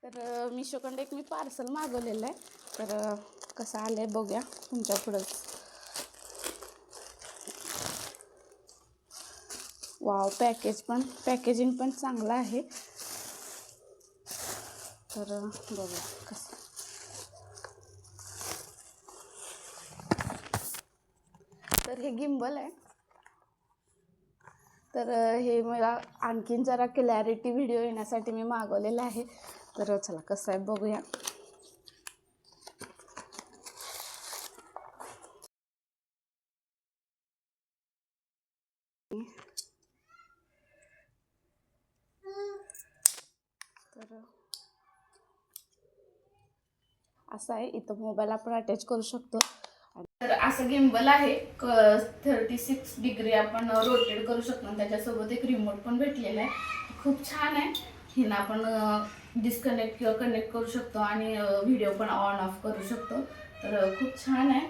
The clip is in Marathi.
तर मिशोकडे एक मी पार्सल मागवलेलं आहे, तर कसं आलं आहे बघूया तुमच्या पुढंच. वाव, पॅकेजिंग पण चांगलं आहे. तर बघूया कसं. तर हे गिम्बल आहे. तर हे मला आणखीन जरा क्लॅरिटी व्हिडिओ येण्यासाठी मी मागवलेलं आहे. तर चला कसं आहे बघूया. तर असं आहे, इथं मोबाईल आपण अटॅच करू शकतो. तर असं गिम्बल आहे, 36 डिग्री आपण रोटेट करू शकतो आणि त्याच्यासोबत एक रिमोट पण भेटलेला आहे. खूप छान आहे. हिनं आपण डिस्कनेक्ट किंवा कनेक्ट करू शकतो आणि व्हिडिओ पण ऑन ऑफ करू शकतो. तर खूप छान आहे.